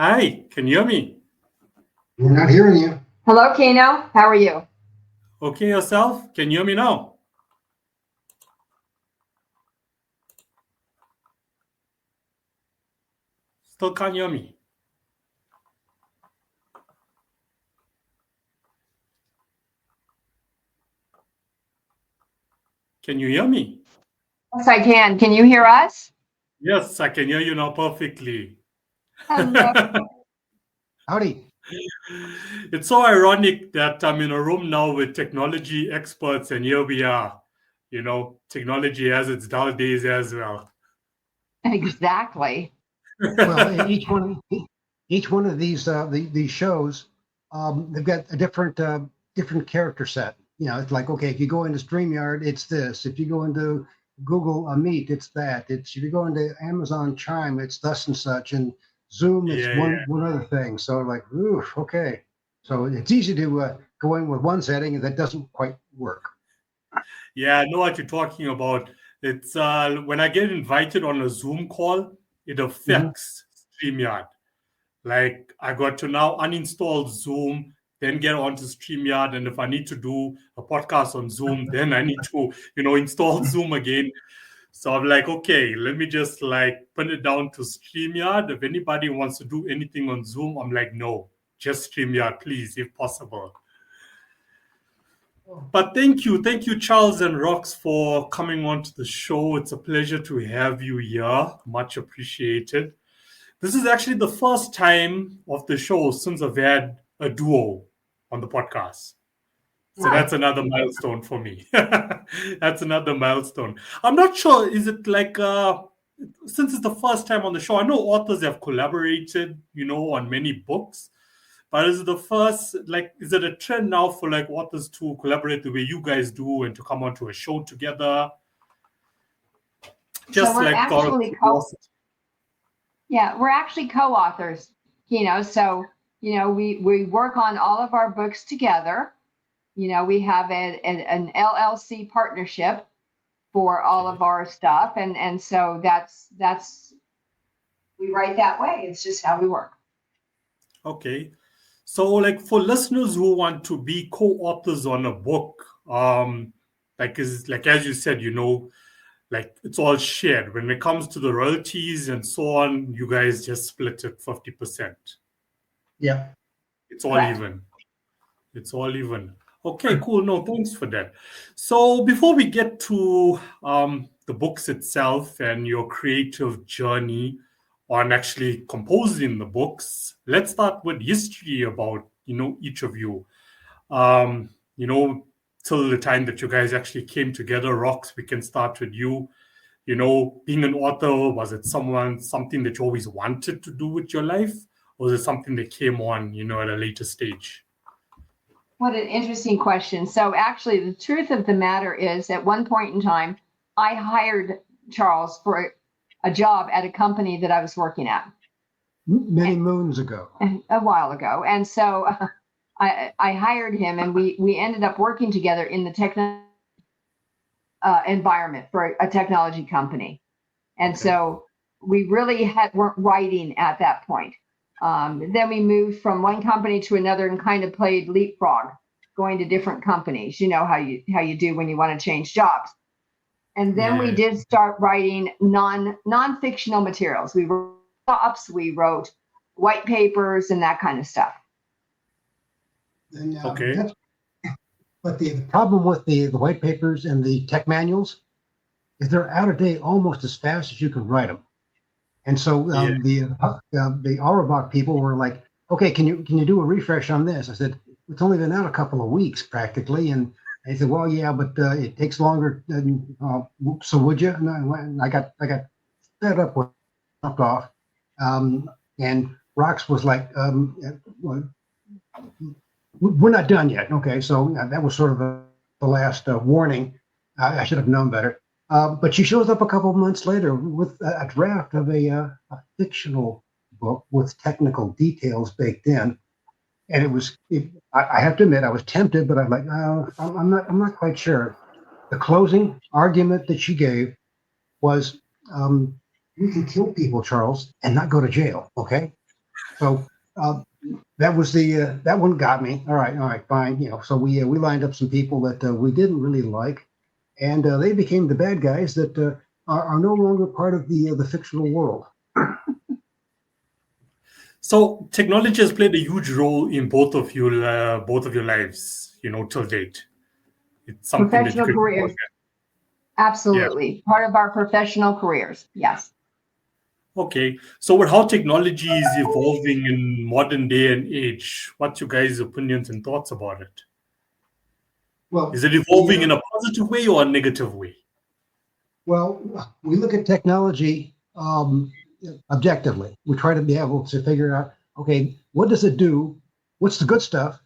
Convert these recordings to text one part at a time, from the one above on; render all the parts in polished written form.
Hi, can you hear me? We're not hearing you. Hello, Kano. How are you? Okay, yourself? Can you hear me now? Still can't hear me. Can you hear me? Yes, I can. Can you hear us? Yes, I can hear you now perfectly. Hello. Howdy. It's so ironic that I'm in a room now with technology experts, and here we are. Technology has its dull days as well. Exactly. Well, each one of these shows, they've got a different character set. It's like, okay, if you go into StreamYard, it's this. If you go into Google Meet, it's that. It's if you go into Amazon Chime, it's thus and such. And Zoom, it's Yeah, one other thing. So like, oof, okay. So it's easy to go in with one setting and that doesn't quite work. yeah, I know what you're talking about. It's when I get invited on a Zoom call, it Mhm. affects StreamYard. Like I got to now uninstall Zoom, then get onto StreamYard, and if I need to do a podcast on Zoom, then I need to, install Zoom again. So I'm like, okay, let me just like put it down to StreamYard. If anybody wants to do anything on Zoom, I'm like, no, just StreamYard, please, if possible. But thank you, Charles and Rox, for coming on to the show. It's a pleasure to have you here. Much appreciated. This is actually the first time of the show since I've had a duo on the podcast. So Wow. that's another milestone for me. That's another milestone. I'm not sure, is it like, since it's the first time on the show, I know authors have collaborated, on many books, but is it the first, like, is it a trend now for like authors to collaborate the way you guys do and to come onto a show together? So Just we're like out of actually curiosity. we're actually co-authors. So we work on all of our books together. We have an LLC partnership for all Okay. of our stuff, and so that's we write that way. It's just how we work. Okay. So, like for listeners who want to be co-authors on a book, like as you said, like it's all shared. When it comes to the royalties and so on, you guys just split it 50%. Yeah. It's all Correct. even. It's all even. Okay, cool. No, thanks for that. So before we get to the books itself and your creative journey on actually composing the books, let's start with history about each of you. Um, you know, till the time that you guys actually came together. Rocks, we can start with you. Being an author, was it something that you always wanted to do with your life, or was it something that came on, at a later stage? What an interesting question. So, actually, the truth of the matter is, at one point in time, I hired Charles for a job at a company that I was working at Many moons ago. a while ago. And so I hired him, and we ended up working together in the environment for a technology company. And Okay. so we really weren't writing at that point. Then we moved from one company to another and kind of played leapfrog, going to different companies. You know how you do when you want to change jobs. And then we Yeah. did start writing non-fictional materials. We wrote ups, we wrote white papers, and that kind of stuff. And Okay. that's but the problem with the white papers and the tech manuals is they're out of date almost as fast as you can write them. And so Yeah. the Auerbach people were like, "Okay, can you do a refresh on this?" I said, "It's only been out a couple of weeks practically." And they said, "Well, yeah, but it takes longer. Than, so would you?" And I got fed up with knocked off. And Rox was like, well, "We're not done yet." Okay, so that was sort of the last warning. I should have known better. But she shows up a couple of months later with a draft of a fictional book with technical details baked in, and I have to admit, I was tempted, but I'm like, oh, I'm not quite sure. The closing argument that she gave was, we can kill people, Charles, and not go to jail. Okay, So that was that one got me. All right, fine. So we lined up some people that we didn't really like, and they became the bad guys that are no longer part of the fictional world. So technology has played a huge role in both of your lives, till date. It's something that you Professional could careers. yeah. Absolutely. Part of our professional careers. Yes. Okay. So with how technology is evolving in modern day and age, what's your guys' opinions and thoughts about it? Well, Is it evolving in a positive way or a negative way? Well, we look at technology objectively. We try to be able to figure out, okay, what does it do? What's the good stuff?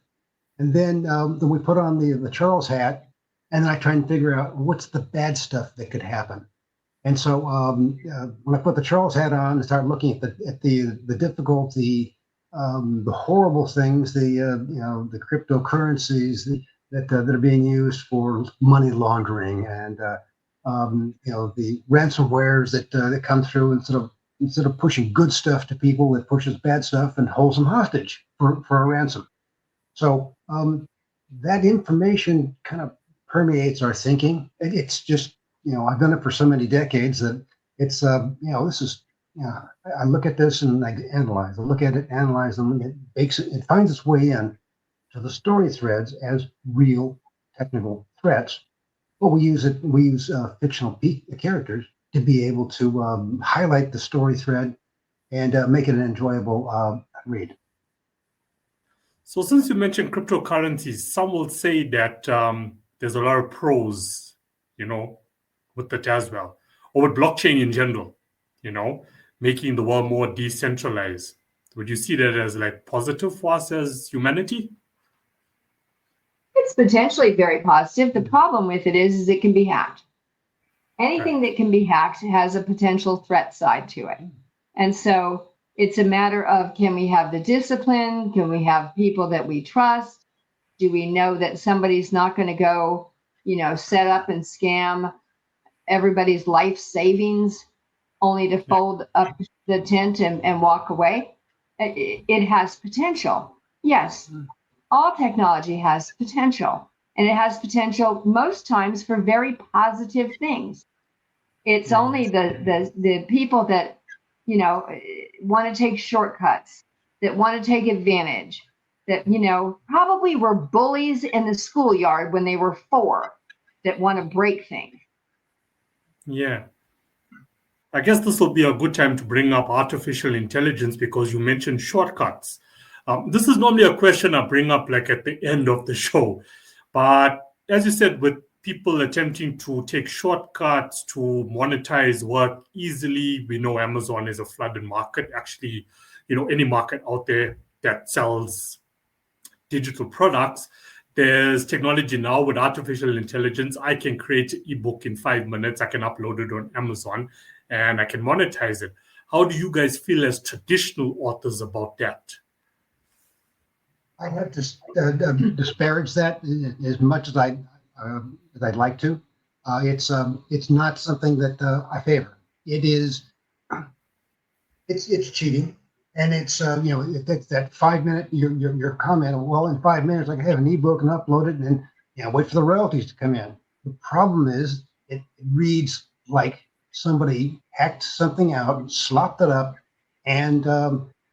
And then we put on the Charles hat, and then I try and figure out what's the bad stuff that could happen. And so when I put the Charles hat on and start looking at the difficulty, the horrible things, the cryptocurrencies that are being used for money laundering, and the ransomwares that come through, instead of pushing good stuff to people, it pushes bad stuff and holds them hostage for a ransom. So that information kind of permeates our thinking. It's just, I've done it for so many decades that it's, this is, I look at this and I analyze. I look at it, analyze them, and it finds its way in to the story threads as real technical threats. But we use fictional characters to be able to highlight the story thread and make it an enjoyable read. So since you mentioned cryptocurrencies, some will say that there's a lot of pros, with it as well, or with blockchain in general, making the world more decentralized. Would you see that as like positive for us as humanity? It's potentially very positive. The problem with it is it can be hacked. Anything that can be hacked has a potential threat side to it. And so it's a matter of, can we have the discipline? Can we have people that we trust? Do we know that somebody's not going to go, set up and scam everybody's life savings only to fold up the tent and walk away? It has potential. Yes, all technology has potential, and it has potential most times for very positive things. It's only the people that want to take shortcuts, that want to take advantage, that probably were bullies in the schoolyard when they were 4, that want to break things. Yeah. I guess this will be a good time to bring up artificial intelligence because you mentioned shortcuts. This is normally a question I bring up like at the end of the show. But as you said, with people attempting to take shortcuts to monetize work easily, we know Amazon is a flooded market. Actually, any market out there that sells digital products, there's technology now with artificial intelligence. I can create an ebook in 5 minutes. I can upload it on Amazon and I can monetize it. How do you guys feel as traditional authors about that? I have to disparage that as much as I'd like to. It's not something that I favor. It is. It's cheating, and it's it's that 5 minute your comment. Well, in 5 minutes I can have an ebook and upload it, and then wait for the royalties to come in. The problem is it reads like somebody hacked something out, slopped it up, and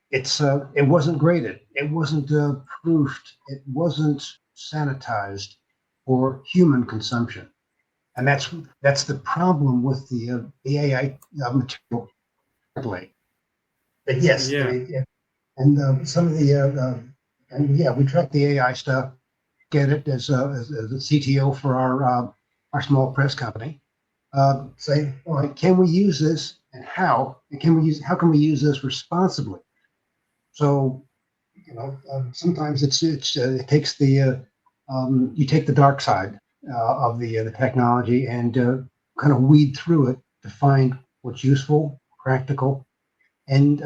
it wasn't graded, it wasn't proofed, it wasn't sanitized for human consumption, and that's the problem with the AI material. But yes, and some of the we track the AI stuff, get it as a CTO for our small press company. Say, all right, can we use this, and how? And how can we use this responsibly? So, sometimes it takes you take the dark side of the technology and kind of weed through it to find what's useful, practical, and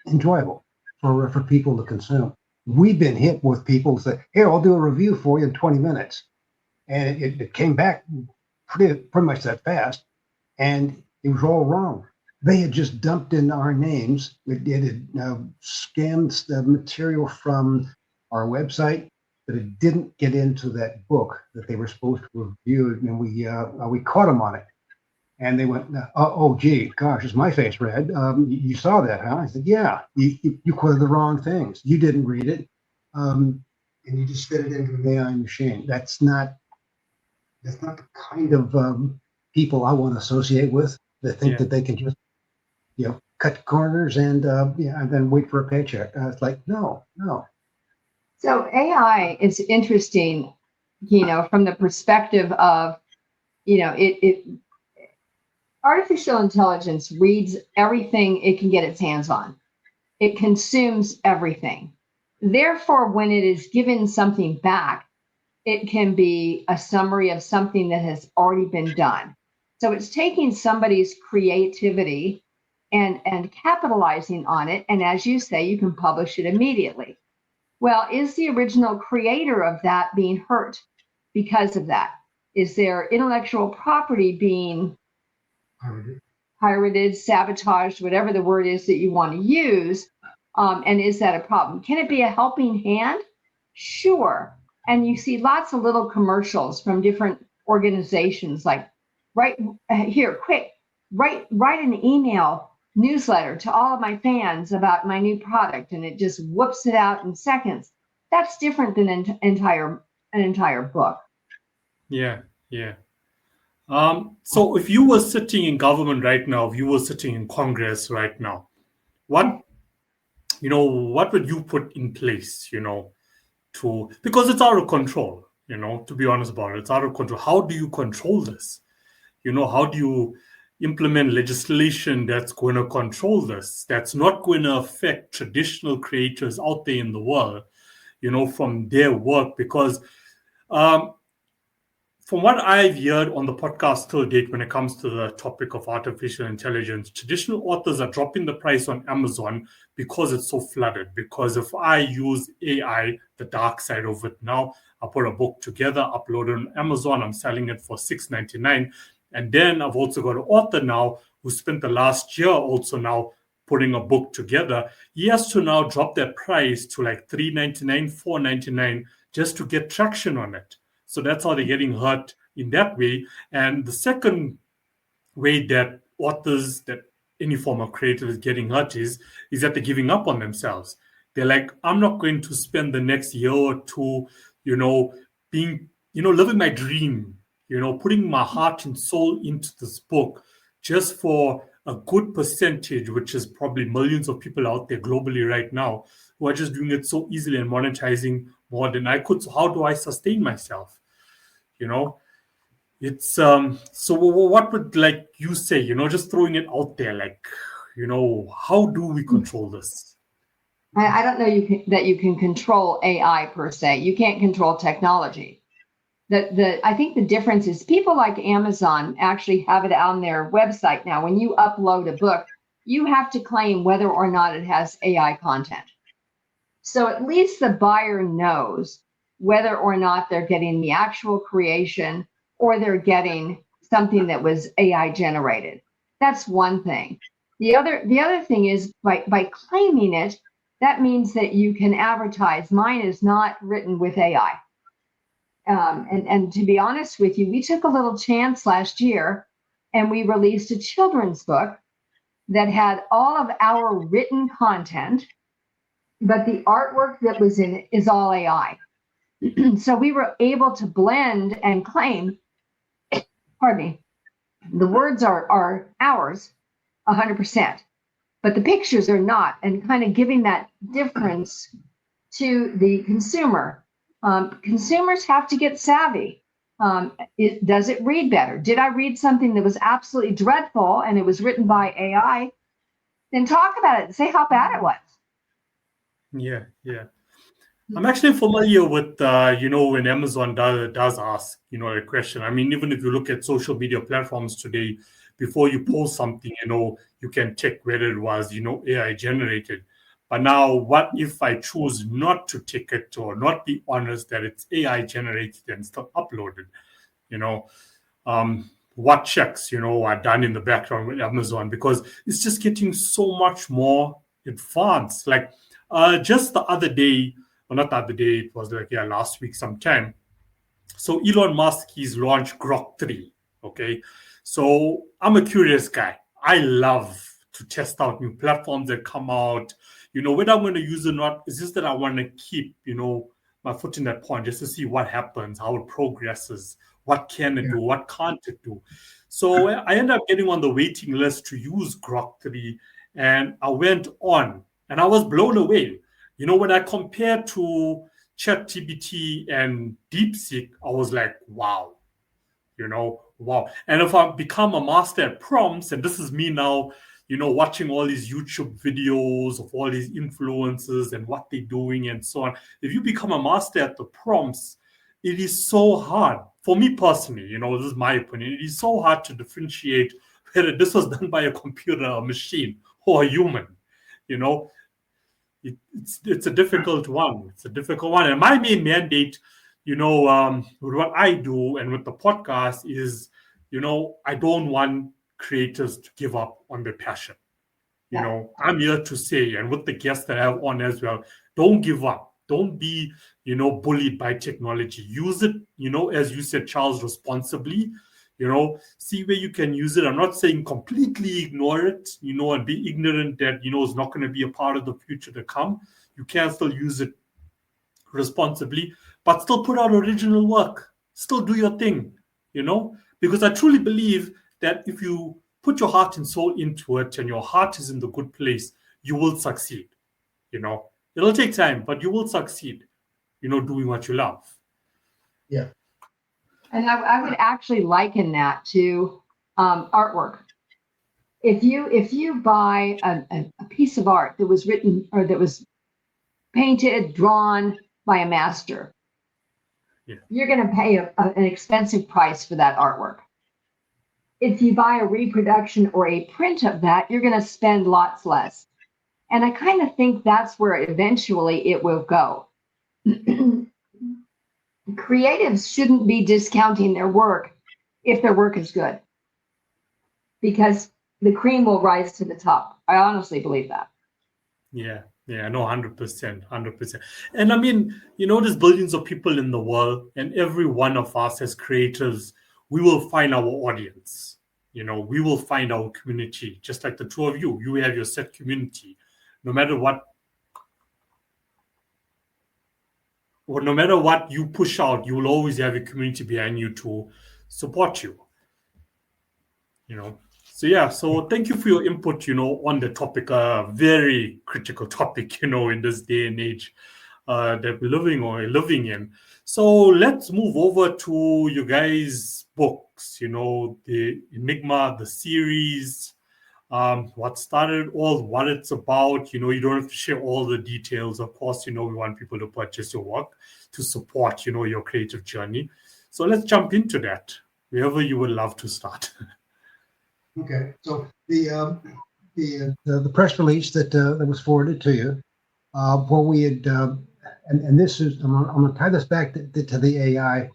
enjoyable for people to consume. We've been hit with people who say, "Here, I'll do a review for you in 20 minutes," and it came back pretty much that fast, and it was all wrong. they had just dumped in our names. It had scanned the material from our website, but it didn't get into that book that they were supposed to review, and we caught them on it. And they went, oh, gee, gosh, is my face red? You saw that, huh? I said, yeah, you quoted the wrong things. You didn't read it. And you just fit it into an AI machine. That's not the kind of people I want to associate with. That think that they can just, cut corners and then wait for a paycheck. It's like, no. So AI is interesting, from the perspective of, it artificial intelligence reads everything it can get its hands on. It consumes everything. Therefore, when it is given something back, it can be a summary of something that has already been done. So it's taking somebody's creativity and capitalizing on it. And as you say, you can publish it immediately. Well, is the original creator of that being hurt because of that? Is their intellectual property being pirated, sabotaged, whatever the word is that you want to use? And is that a problem? Can it be a helping hand? Sure. And you see lots of little commercials from different organizations like, write an email newsletter to all of my fans about my new product, and it just whoops it out in seconds. That's different than an entire book. Yeah. So if you were sitting in government right now, if you were sitting in Congress right now, what would you put in place, because it's out of control, to be honest about it, it's out of control. How do you control this? How do you implement legislation that's going to control this, that's not going to affect traditional creators out there in the world, from their work? Because from what I've heard on the podcast till date, when it comes to the topic of artificial intelligence, traditional authors are dropping the price on Amazon because it's so flooded. Because if I use AI, the dark side of it now, I put a book together, upload it on Amazon, I'm selling it for $6.99. And then I've also got an author now who spent the last year also now putting a book together. He has to now drop that price to like $3.99, $4.99 just to get traction on it. So that's how they're getting hurt in that way. And the second way that authors, that any form of creative is getting hurt is that they're giving up on themselves. They're like, I'm not going to spend the next year or two, being, living my dream, putting my heart and soul into this book just for a good percentage, which is probably millions of people out there globally right now who are just doing it so easily and monetizing more than I could. So how do I sustain myself? It's so what would like you say, just throwing it out there, like, how do we control this? I don't know that you can control AI per se. You can't control technology. I think the difference is people like Amazon actually have it on their website now. When you upload a book, you have to claim whether or not it has AI content. So at least the buyer knows whether or not they're getting the actual creation or they're getting something that was AI generated. That's one thing. The other thing is by claiming it, that means that you can advertise, mine is not written with AI. And to be honest with you, we took a little chance last year and we released a children's book that had all of our written content, but the artwork that was in it is all AI. So we were able to blend and claim, pardon me, the words are ours 100%, but the pictures are not, and kind of giving that difference to the consumer. Consumers have to get savvy. Does it read better? Did I read something that was absolutely dreadful and it was written by AI? Then talk about it and say how bad it was. Yeah. I'm actually familiar with, when Amazon does ask, a question. I mean, even if you look at social media platforms today, before you post something, you can check whether it was, AI generated. But now, what if I choose not to tick it or not be honest that it's AI generated and still uploaded? what checks, are done in the background with Amazon, because it's just getting so much more advanced. Like just the other day, or not the other day, it was like, last week sometime. So Elon Musk, he's launched Grok 3. Okay. So I'm a curious guy. I love to test out new platforms that come out. Whether I'm going to use it or not, it's just that I want to keep, my foot in that pond just to see what happens, how it progresses, what can it do, what can't it do. So I ended up getting on the waiting list to use Grok 3, and I went on and I was blown away. When I compared to ChatGPT and DeepSeek, I was like, wow, wow. And if I become a master at prompts, and this is me now, watching all these YouTube videos of all these influencers and what they're doing and so on. If you become a master at the prompts, it is so hard. For me personally, this is my opinion, it is so hard to differentiate whether this was done by a computer, a machine, or a human. It's a difficult one. It's a difficult one. And my main mandate, with what I do and with the podcast is, I don't want creators to give up on their passion. I'm here to say, and with the guests that I have on as well, don't give up. Don't be, bullied by technology. Use it, as you said, Charles, responsibly. See where you can use it. I'm not saying completely ignore it, and be ignorant that, it's not going to be a part of the future to come. You can still use it responsibly, but still put out original work. Still do your thing, because I truly believe that if you put your heart and soul into it and your heart is in the good place, you will succeed. It'll take time, but you will succeed, doing what you love. Yeah. And I would actually liken that to artwork. If you buy a piece of art that was written or that was painted, drawn by a master, you're going to pay an expensive price for that artwork. If you buy a reproduction or a print of that, you're going to spend lots less. And I kind of think that's where eventually it will go. Creatives shouldn't be discounting their work if their work is good, because the cream will rise to the top. I honestly believe that. Yeah, no, 100%. And I mean, there's billions of people in the world, and every one of us as creators, we will find our audience. We will find our community, just like the two of you. You have your set community. No matter what you push out, you will always have a community behind you to support you. So thank you for your input, on the topic, a very critical topic, in this day and age that we're living in. So let's move over to you guys' books, the Enigma, the series, what started all, what it's about. You don't have to share all the details. Of course, we want people to purchase your work to support, your creative journey. So let's jump into that, wherever you would love to start. Okay, so the press release that was forwarded to you, where we had, and this is, I'm going to tie this back to the AI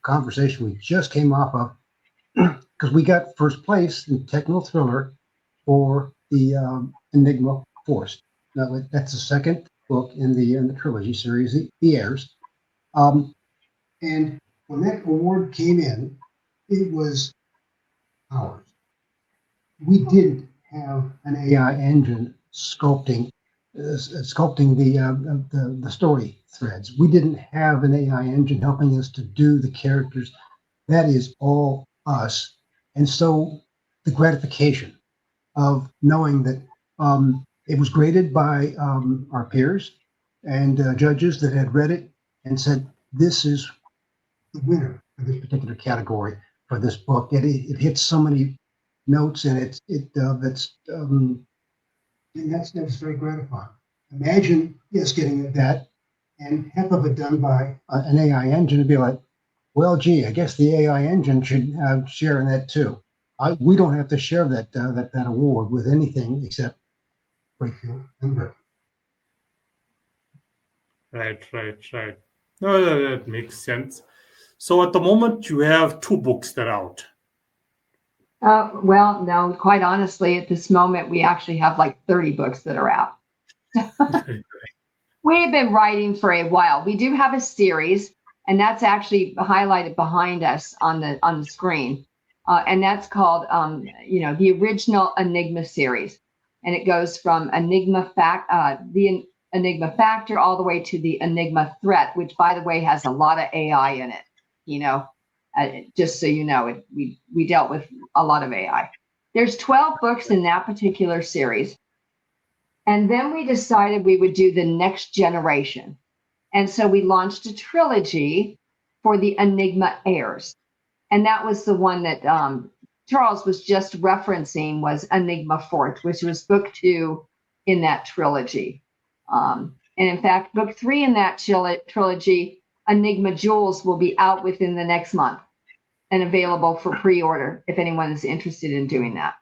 conversation we just came off of, because we got first place in techno thriller for the Enigma Force. Now, that's the second book in the trilogy series, the Heirs. And when that award came in, it was ours. We didn't have an AI engine sculpting the story threads. We didn't have an AI engine helping us to do the characters. That is all us. And so the gratification of knowing that it was graded by our peers and judges that had read it and said, this is the winner for this particular category for this book. It hits so many notes, and that's very gratifying. Imagine getting that, and half of it done by an AI engine, and be like, well, gee, I guess the AI engine should share in that too. We don't have to share that award with anything except Breakfield and Burkey. Right. No, that makes sense. So at the moment, you have two books that are out. Well, no, quite honestly, at this moment, we actually have like 30 books that are out. We've been writing for a while. We do have a series, and that's actually highlighted behind us on the screen, and that's called, the original Enigma series, and it goes from the Enigma Factor, all the way to the Enigma Threat, which, by the way, has a lot of AI in it. You know, just so you know, we dealt with a lot of AI. There's 12 books in that particular series. And then we decided we would do the next generation. And so we launched a trilogy for the Enigma Heirs. And that was the one that Charles was just referencing, was Enigma Fourth, which was book 2 in that trilogy. And in fact, book 3 in that trilogy, Enigma Jewels, will be out within the next month and available for pre-order if anyone is interested in doing that.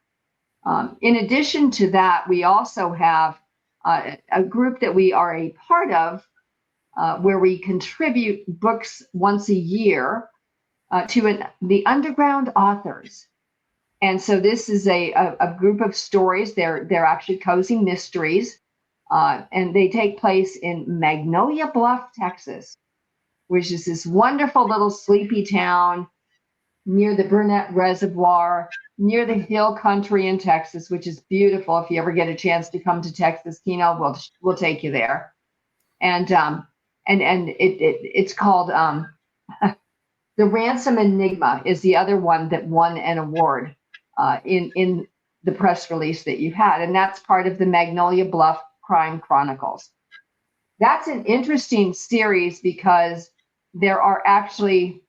In addition to that, we also have a group that we are a part of, where we contribute books once a year to the underground authors. And so this is a group of stories. They're actually cozy mysteries, and they take place in Magnolia Bluff, Texas, which is this wonderful little sleepy town near the Burnett Reservoir, near the hill country in Texas, which is beautiful. If you ever get a chance to come to Texas, Keno, we'll take you there. And it's called the Ransom Enigma is the other one that won an award in the press release that you had, and that's part of the Magnolia Bluff Crime Chronicles. That's an interesting series because there are actually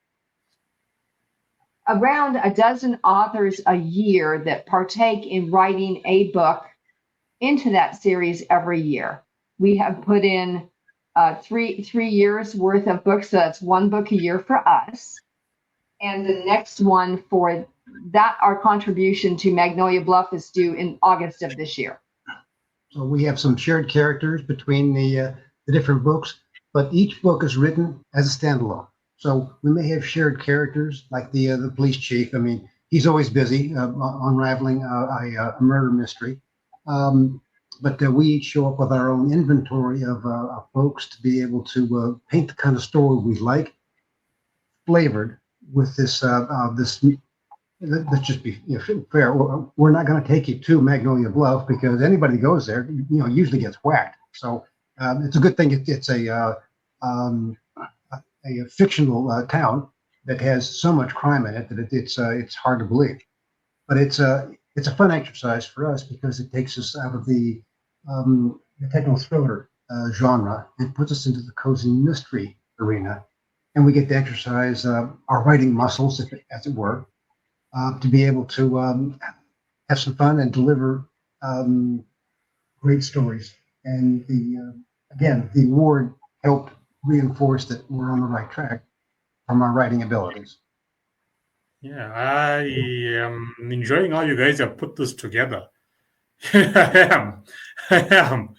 around a dozen authors a year that partake in writing a book into that series every year. We have put in 3 years worth of books, so that's 1 book a year for us. And the next one for that, our contribution to Magnolia Bluff, is due in August of this year. So we have some shared characters between the different books, but each book is written as a standalone. So we may have shared characters, like the police chief. I mean, he's always busy unraveling a murder mystery. But we each show up with our own inventory of folks to be able to paint the kind of story we like, flavored with this. Let's just be fair. We're not going to take you to Magnolia Bluff, because anybody that goes there, usually gets whacked. So it's a good thing it's a fictional town that has so much crime in it that it's hard to believe. But it's a fun exercise for us, because it takes us out of the techno thriller genre and puts us into the cozy mystery arena, and we get to exercise our writing muscles, as it were, to be able to have some fun and deliver great stories. And the award helped reinforce that we're on the right track from our writing abilities. Yeah, I am enjoying how you guys have put this together. I am. I am.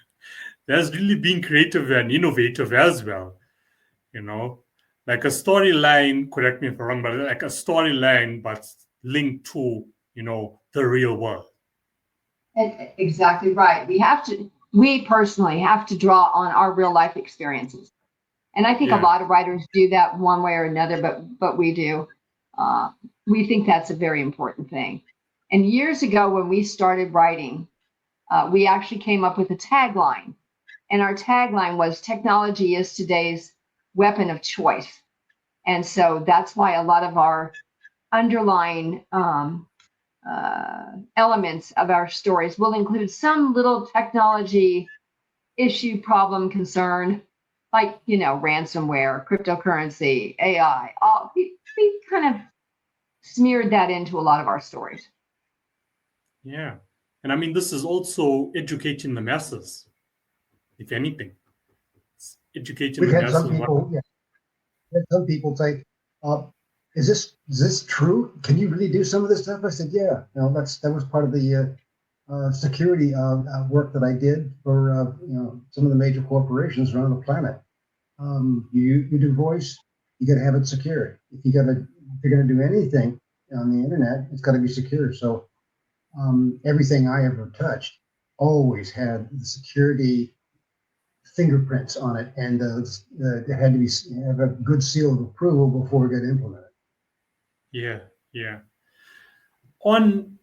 There's really being creative and innovative as well. Like a storyline, correct me if I'm wrong, but like a storyline, but linked to, the real world. Exactly right. We personally have to draw on our real life experiences. And I think a lot of writers do that one way or another, but we do. We think that's a very important thing. And years ago, when we started writing, we actually came up with a tagline. And our tagline was, "Technology is today's weapon of choice." And so that's why a lot of our underlying elements of our stories will include some little technology issue, problem, concern, like, ransomware, cryptocurrency, AI. We kind of smeared that into a lot of our stories. Yeah. And I mean, this is also educating the masses, if anything. It's educating We've the had masses. some people say, is this true? Can you really do some of this stuff? I said, yeah. That was part of the security work that I did for some of the major corporations around the planet. You do voice, you got to have it secure. If you're going to do anything, on the internet, it's got to be secure. So everything I ever touched always had the security fingerprints on it, and it had to have a good seal of approval before it got implemented. Yeah, yeah. On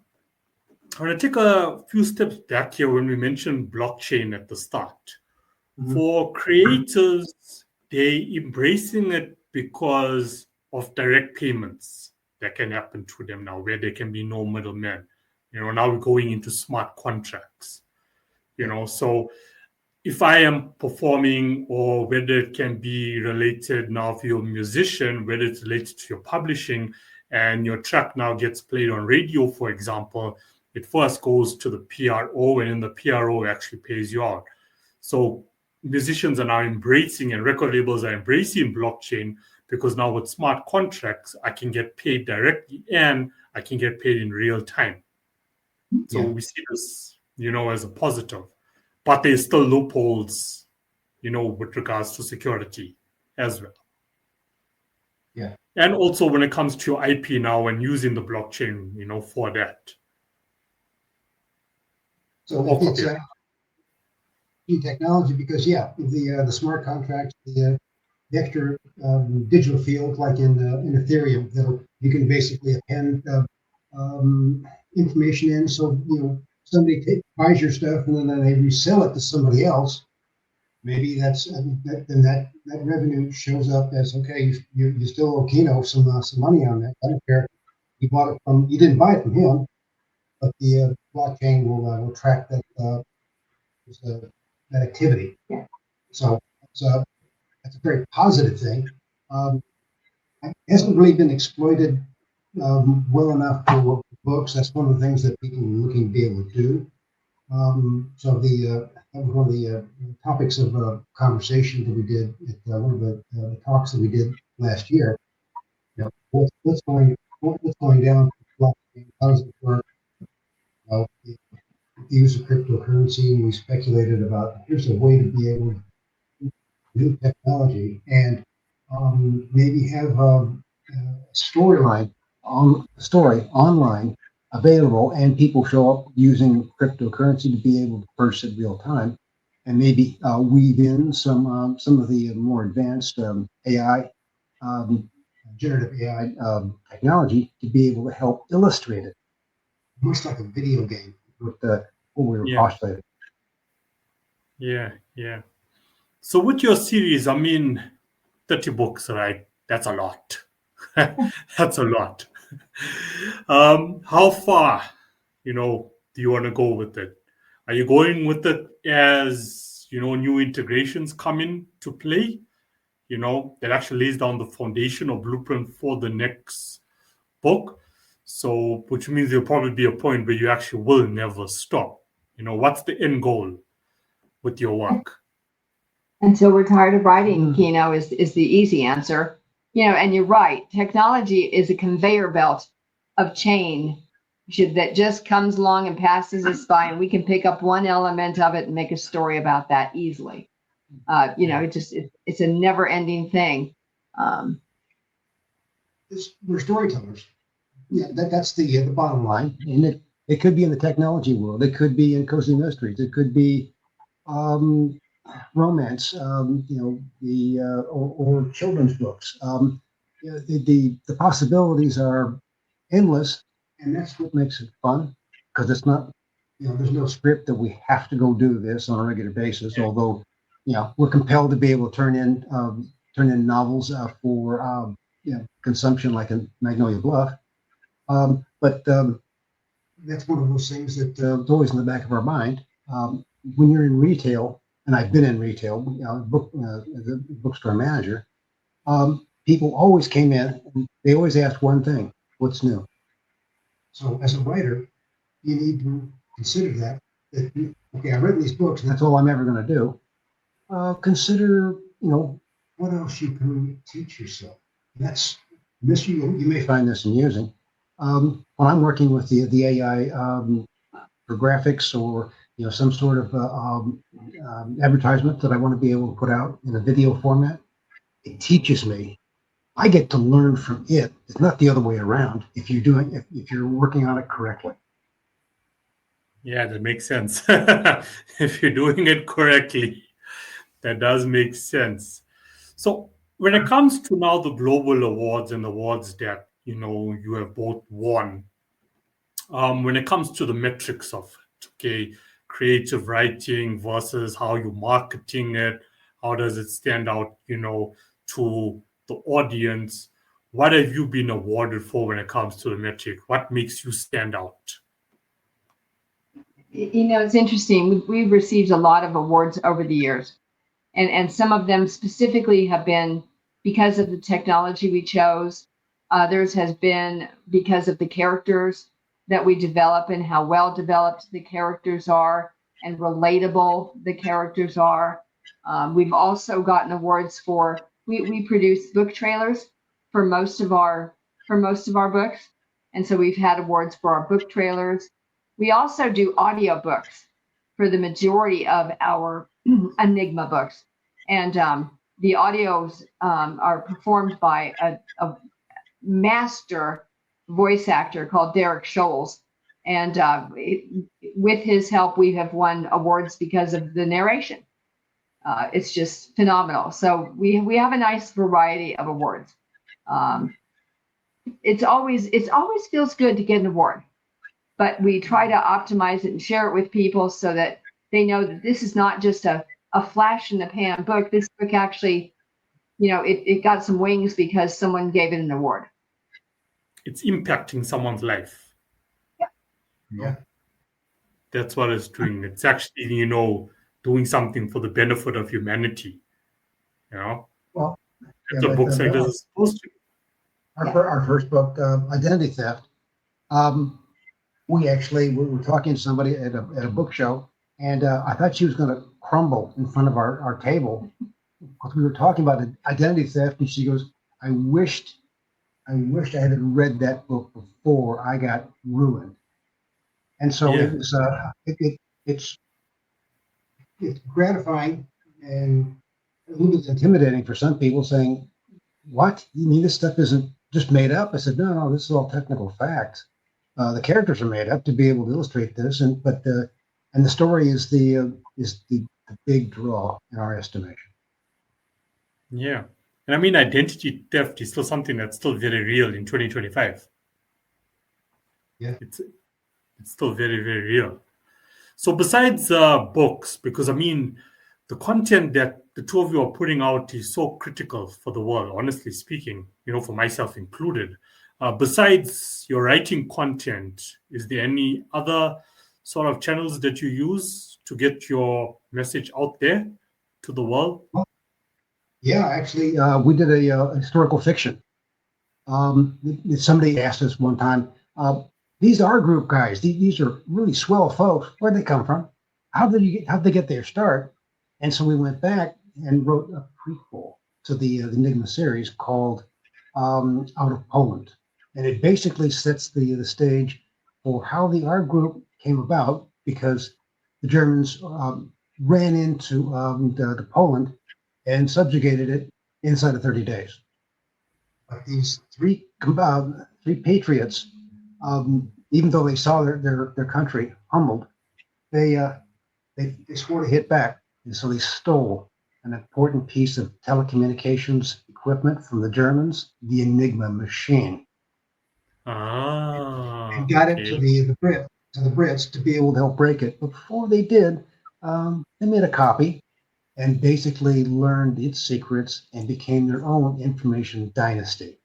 I want to take a few steps back here when we mentioned blockchain at the start. Mhm. For creators, they embracing it because of direct payments that can happen to them now, where there can be no middleman. Now we're going into smart contracts. So if I am performing, or whether it can be related now if you're a musician, whether it's related to your publishing and your track now gets played on radio, for example, it first goes to the PRO, and then the PRO actually pays you out. So musicians are now embracing, and record labels are embracing blockchain, because now with smart contracts, I can get paid directly and I can get paid in real time. So we see this, as a positive. But there's still loopholes, with regards to security as well. Yeah. And also when it comes to your IP now and using the blockchain, for that. So it's new technology because, the smart contracts, the extra digital field, like in Ethereum, you can basically append information in. So, somebody buys your stuff and then they resell it to somebody else. Maybe then that revenue shows up as, okay, you still owe Keno some money on that. I don't care. You didn't buy it from him, but the blockchain will track that activity. Yeah. So that's a very positive thing. It hasn't really been exploited well enough for books. That's one of the things that people are looking to be able to do. So that was one of the topics of conversation that we did at one of the talks that we did last year. What's going down? How does it work? The use of cryptocurrency, and we speculated about here's a way to be able to do technology and maybe have a story online available, and people show up using cryptocurrency to be able to purchase it real time, and maybe weave in some of the more advanced AI, generative AI technology to be able to help illustrate it, almost like a video game with what we were postulating. Yeah. So with your series, 30 books, right? That's a lot. That's a lot. How far, do you want to go with it? Are you going with it as, new integrations come into play, that actually lays down the foundation or blueprint for the next book? So, which means there'll probably be a point where you actually will never stop. What's the end goal with your work? Until we're tired of writing, is the easy answer. And you're right. Technology is a conveyor belt of change that just comes along and passes us by, and we can pick up one element of it and make a story about that easily. It's a never-ending thing. We're storytellers. Yeah, that's the bottom line. And it could be in the technology world. It could be in cozy mysteries. It could be romance. Or children's books. The possibilities are endless, and that's what makes it fun, because it's not, there's no script that we have to go do this on a regular basis. Although, we're compelled to be able to turn in novels for consumption, like in Magnolia Bluff. But that's one of those things that is always in the back of our mind. When you're in retail, and I've been in retail, the bookstore manager, people always came in and they always asked one thing: what's new? So as a writer, you need to consider that okay, I've written these books and that's all I'm ever going to do. Consider, what else you can teach yourself. And that's this. You may find this amusing. When I'm working with the AI for graphics, or some sort of advertisement that I want to be able to put out in a video format, it teaches me I get to learn from it. It's not the other way around. If you're working on it correctly. Yeah, that makes sense. If you're doing it correctly, that does make sense. So when it comes to now the global awards and awards that you have both won, when it comes to the metrics of it, okay, creative writing versus how you're marketing it, how does it stand out, to the audience? What have you been awarded for when it comes to the metric? What makes you stand out? It's interesting. We've received a lot of awards over the years, and some of them specifically have been because of the technology we chose. Others has been because of the characters that we develop and how well developed the characters are and relatable the characters are. We've also gotten awards for we produce book trailers for most of our books, and so we've had awards for our book trailers. We also do audiobooks for the majority of our Enigma books, and the audios are performed by a master voice actor called Derek Scholes. And with his help, we have won awards because of the narration. It's just phenomenal. So we have a nice variety of awards. It's always feels good to get an award, but we try to optimize it and share it with people so that they know that this is not just a flash in the pan book. This book actually, it got some wings because someone gave it an award. It's impacting someone's life. Yeah. That's what it's doing. It's actually, doing something for the benefit of humanity. Well, That's what books like this is supposed to. Our first book, Identity Theft. We were talking to somebody at a book show, and I thought she was going to crumble in front of our table because we were talking about identity theft, and she goes, I wished I had read that book before I got ruined. And so Yeah. it was it's gratifying and a little bit intimidating for some people, saying, what, you mean this stuff isn't just made up? I said, no, this is all technical facts. The characters are made up to be able to illustrate this, and the story is the big draw in our estimation. Yeah. And I mean, identity theft is still something that's still very real in 2025. Yeah. It's still very, very real. So besides books, because I mean, the content that the two of you are putting out is so critical for the world, honestly speaking, for myself included. Besides your writing content, is there any other sort of channels that you use to get your message out there to the world? Yeah, actually, we did a historical fiction. Somebody asked us one time, these are group guys. These are really swell folks. Where'd they come from? How'd they get their start? And so we went back and wrote a prequel to the Enigma series called Out of Poland. And it basically sets the stage for how the art group came about, because the Germans ran into the Poland and subjugated it inside of 30 days. But these three patriots, even though they saw their country humbled, they swore to hit back, and so they stole an important piece of telecommunications equipment from the Germans, the Enigma machine, and got it to the Brits to be able to help break it. But before they did, they made a copy and basically learned its secrets and became their own information dynasty.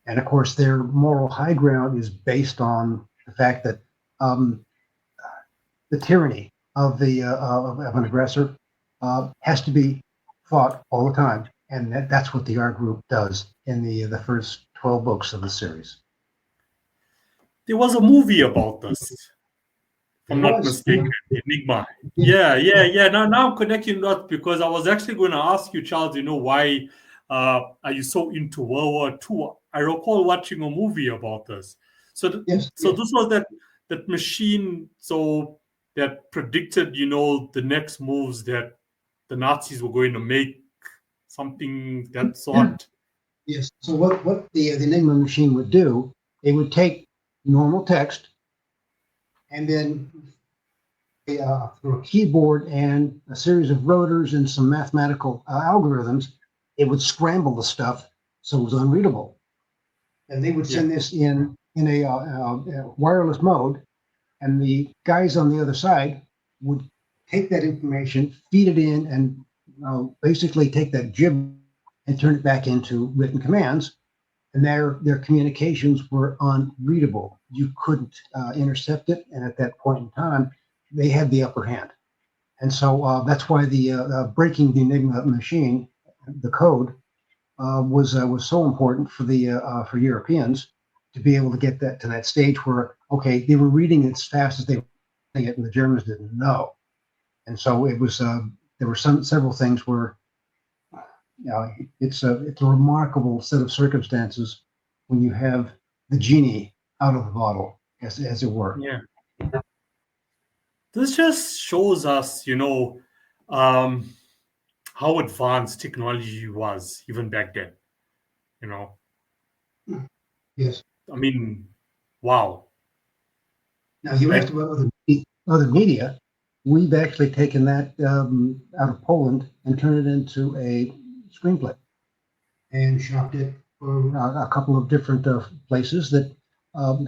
And of course, their moral high ground is based on the fact that the tyranny of an aggressor has to be fought all the time, and that's what the art group does in the first 12 books of the series. There was a movie about this, if I'm not mistaken, Enigma. Yeah. Now I'm connecting dots because I was actually going to ask you, Charles, why are you so into World War II? I recall watching a movie about this. So this was that machine, so that predicted, the next moves that the Nazis were going to make, something that sort. Yes. So what the Enigma machine would do, it would take normal text and then through a keyboard and a series of rotors and some mathematical algorithms, it would scramble the stuff so it was unreadable. And they would send this in a wireless mode, and the guys on the other side would take that information, feed it in, and basically take that gib and turn it back into written commands. And their communications were unreadable. You couldn't intercept it, and at that point in time, they had the upper hand. And so that's why the breaking the Enigma machine, the code, was so important for Europeans to be able to get that to that stage where okay, they were reading it as fast as they were reading it, and the Germans didn't know. And so it was there were several things where it's a remarkable set of circumstances when you have the genie out of the bottle, as it were. Yeah. This just shows us, how advanced technology was even back then. You know, Yes. I mean, wow. Now you asked about other media. We've actually taken that out of Poland and turned it into a screenplay and shopped it for a couple of different places that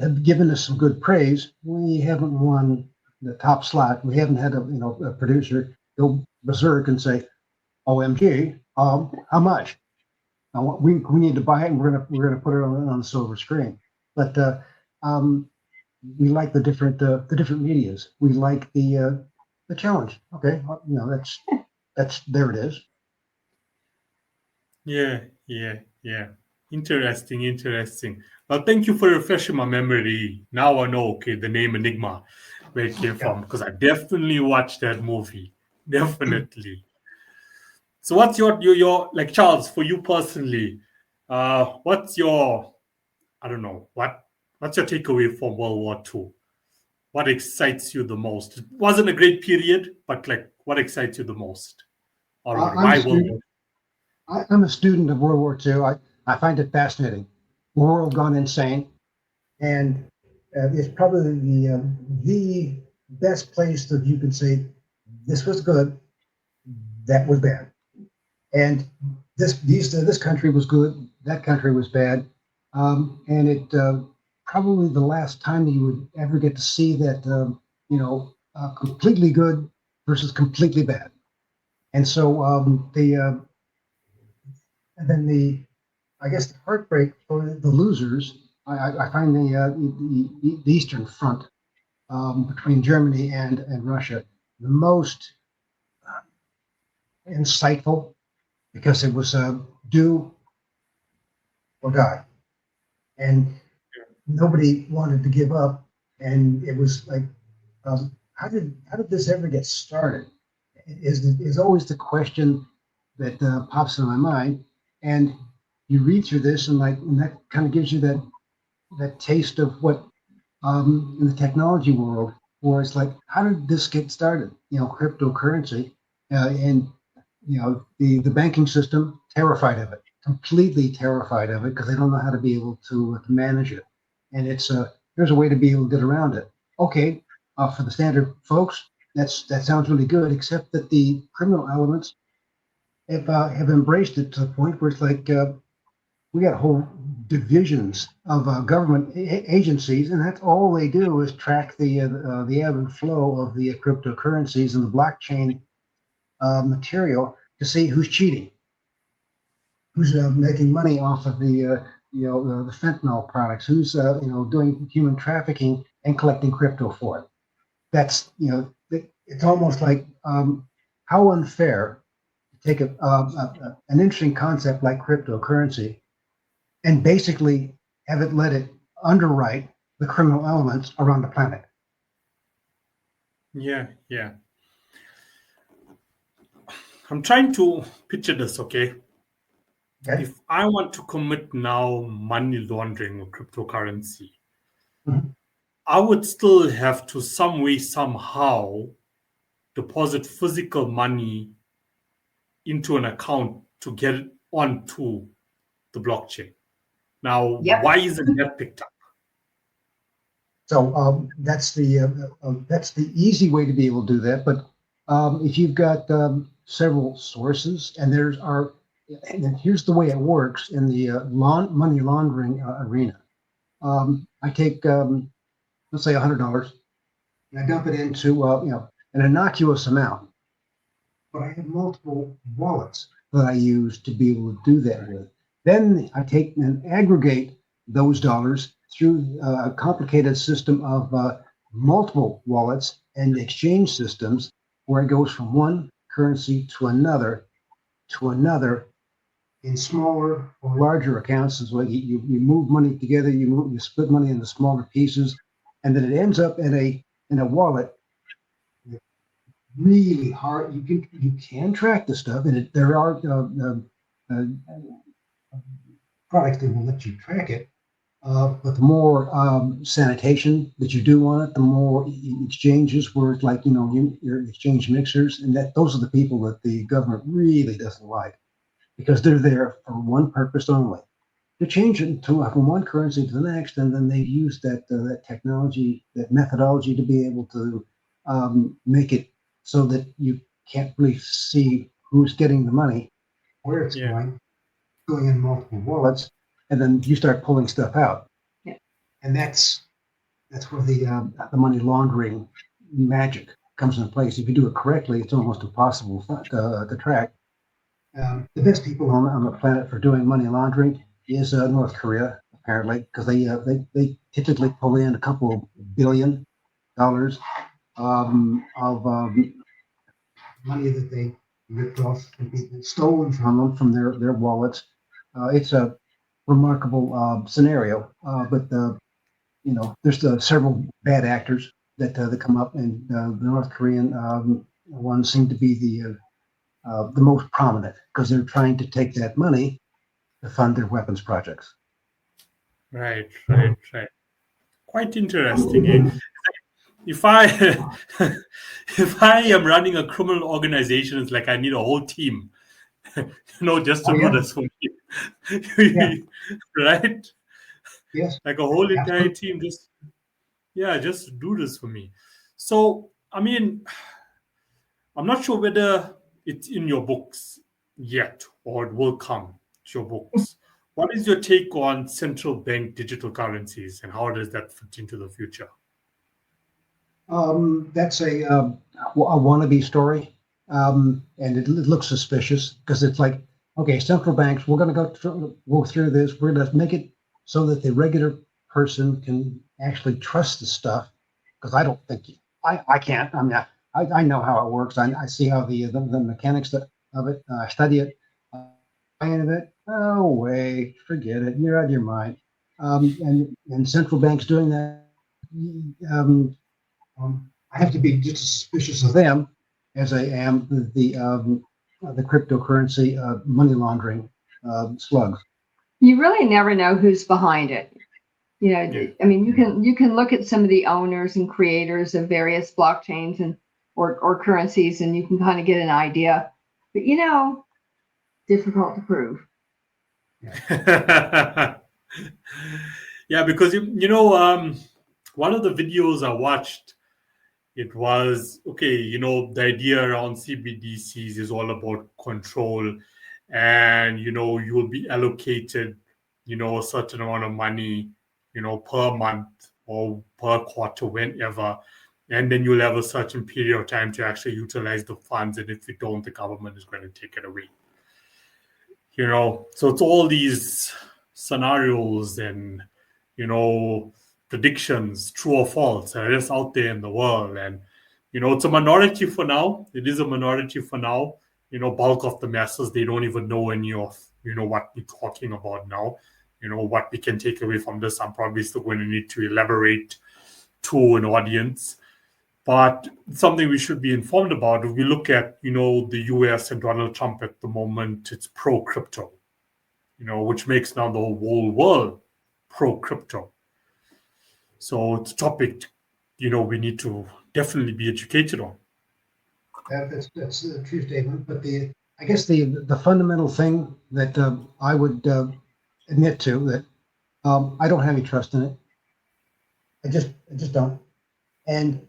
have given us some good praise. We haven't won the top slot. We haven't had a producer go berserk and say, "OMG, how much? We need to buy it, and we're gonna put it on the silver screen." But we like the different medias. We like the challenge. Okay, that's there it is. Yeah. Interesting. Well, thank you for refreshing my memory. Now I know, okay, the name Enigma, where it came from, because I definitely watched that movie. Definitely. So, what's your like, Charles, for you personally? What's your, I don't know, what's your takeaway from World War II? What excites you the most? It wasn't a great period, but like, what excites you the most? Or why World War? I'm a student of World War II. I find it fascinating. The world gone insane, and it's probably the best place that you can say this was good, that was bad, and this country was good, that country was bad, and it probably the last time you would ever get to see that completely good versus completely bad, and so and then I guess the heartbreak for the losers. I find the Eastern Front between Germany and Russia the most insightful because it was do or die, and nobody wanted to give up, and it was like, how did this ever get started? Is always the question that pops in my mind, and you read through this, and that kind of gives you that taste of what in the technology world, where it's like, how did this get started? Cryptocurrency, and the banking system terrified of it, completely terrified of it because they don't know how to be able to manage it, and there's a way to be able to get around it. Okay, for the standard folks, that sounds really good, except that the criminal elements have embraced it to the point where it's like we got whole divisions of government agencies, and that's all they do is track the ebb and flow of the cryptocurrencies and the blockchain material to see who's cheating, who's making money off of the fentanyl products, who's doing human trafficking and collecting crypto for it. That's it's almost like how unfair to take an interesting concept like cryptocurrency and basically have it let it underwrite the criminal elements around the planet. Yeah. I'm trying to picture this, okay? Okay. If I want to commit now money laundering or cryptocurrency, I would still have to some way, somehow deposit physical money into an account to get it onto the blockchain. Now, Yep. why isn't that picked up? So that's the easy way to be able to do that. But if you've got several sources, and and here's the way it works in the money laundering arena. I take let's say $100, and I dump it into an innocuous amount, but I have multiple wallets that I use to be able to do that with. Then I take and aggregate those dollars through a complicated system of multiple wallets and exchange systems where it goes from one currency to another in smaller or larger accounts. As well, you move money together, you split money into smaller pieces, and then it ends up in a wallet. Really hard. You can track the stuff, and there are products that will let you track it. But the more sanitation that you do on it, the more exchanges where it's like, your exchange mixers, and those are the people that the government really doesn't like, because they're there for one purpose only, to change it from one currency to the next, and then they use that technology, that methodology to be able to make it so that you can't really see who's getting the money, where it's going in multiple wallets, and then you start pulling stuff out. Yeah. And that's where the money laundering magic comes into place. If you do it correctly, it's almost impossible to track. The best people on the planet for doing money laundering is North Korea, apparently, because they typically pull in a couple of $1 billion of money that they ripped off and stolen from them from their wallets. It's a remarkable scenario, but there's several bad actors that come up, and the North Korean ones seem to be the most prominent, because they're trying to take that money to fund their weapons projects. Right. Quite interesting. Eh? If I if I am running a criminal organization, it's like I need a whole team, just to do this for me. Right? Yes. Like a whole entire team, just to do this for me. So, I mean, I'm not sure whether it's in your books yet or it will come to your books. What is your take on central bank digital currencies, and how does that fit into the future? That's a wannabe story, and it looks suspicious, because it's like, okay, central banks, we're going to go through this. We're going to make it so that the regular person can actually trust the stuff, because I don't think I can't. I mean, I know how it works. I see how the mechanics of it. I study it. Of it. Oh wait, forget it. You're out of your mind. And central banks doing that. I have to be just as suspicious of them as I am the cryptocurrency money laundering slugs. You really never know who's behind it. I mean, you can look at some of the owners and creators of various blockchains and or currencies, and you can kind of get an idea. But difficult to prove. Yeah, because one of the videos I watched, it was the idea around CBDCs is all about control, and you'll be allocated a certain amount of money per month or per quarter, whenever, and then you'll have a certain period of time to actually utilize the funds, and if you don't, the government is going to take it away. So it's all these scenarios and predictions, true or false, are just out there in the world. And it's a minority for now. It is a minority for now. Bulk of the masses, they don't even know any of what we're talking about now. What we can take away from this, I'm probably still going to need to elaborate to an audience. But it's something we should be informed about. If we look at, the US and Donald Trump at the moment, it's pro-crypto, which makes now the whole world pro-crypto. So it's a topic, we need to definitely be educated on. That's a true statement. But I guess the fundamental thing that I would admit to that I don't have any trust in it. I just don't. And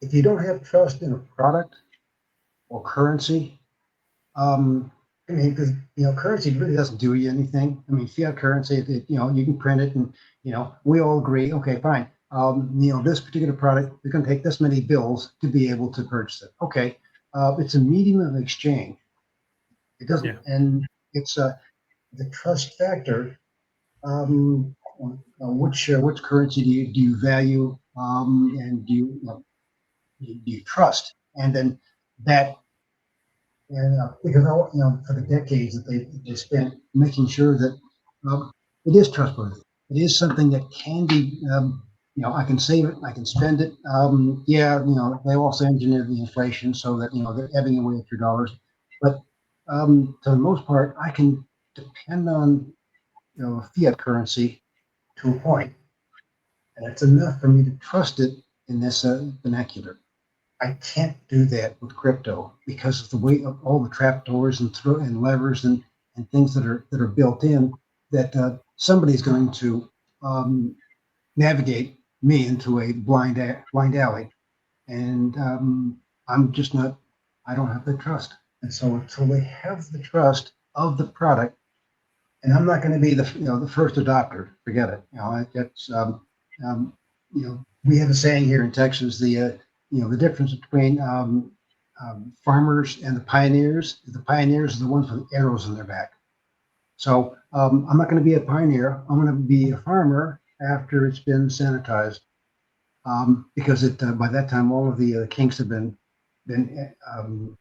if you don't have trust in a product or currency, I mean, because currency really doesn't do you anything. I mean, fiat currency, you can print it, and we all agree. Okay, fine. This particular product, we're going to take this many bills to be able to purchase it. Okay, it's a medium of exchange. It doesn't, and it's the trust factor. Which currency do you value, and do you trust? And then that. And because for the decades that they spent making sure that it is trustworthy, it is something that can be, I can save it, I can spend it. They also engineer the inflation so that they're ebbing away at your dollars. But to the most part, I can depend on fiat currency to a point, and it's enough for me to trust it in this vernacular. I can't do that with crypto because of the way of all the trapdoors and levers and things that are built in that somebody's going to navigate me into a blind alley, and I'm just not. I don't have the trust, and so until they have the trust of the product, and I'm not going to be the first adopter. Forget it. That's we have a saying here in Texas. The difference between farmers and the pioneers. The pioneers are the ones with arrows in their back. So I'm not going to be a pioneer. I'm going to be a farmer after it's been sanitized, because by that time all of the kinks have been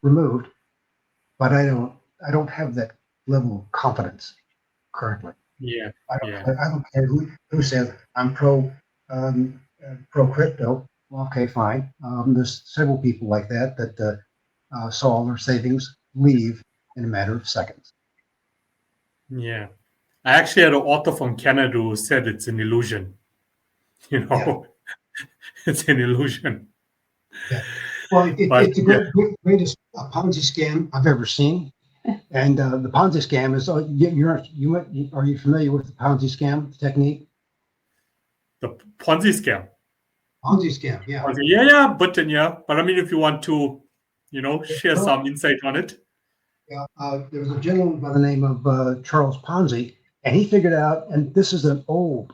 removed. But I don't have that level of confidence currently. Yeah. I don't care who says I'm pro crypto. Okay, fine. There's several people like that saw all their savings leave in a matter of seconds. Yeah. I actually had an author from Canada who said it's an illusion. It's an illusion. Yeah. Well, it's the greatest Ponzi scam I've ever seen. And the Ponzi scam is, are you familiar with the Ponzi scam technique? The Ponzi scam. Ponzi scam, yeah. But I mean, if you want to, share some insight on it. Yeah, there was a gentleman by the name of Charles Ponzi, and he figured out, and this is an old,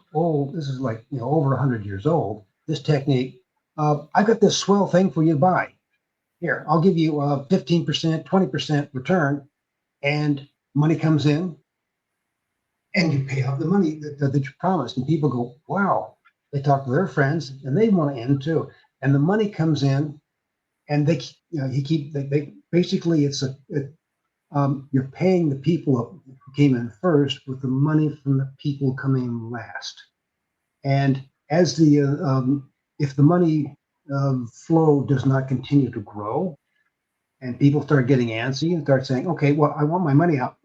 this is like over 100 years old. This technique. I got this swell thing for you to buy. Here, I'll give you 15%, 20% return, and money comes in, and you pay off the money that you promised. And people go, wow. They talk to their friends, and they want to in too. And the money comes in, and they basically you're paying the people who came in first with the money from the people coming last. And as if the money flow does not continue to grow, and people start getting antsy and start saying, okay, well, I want my money now.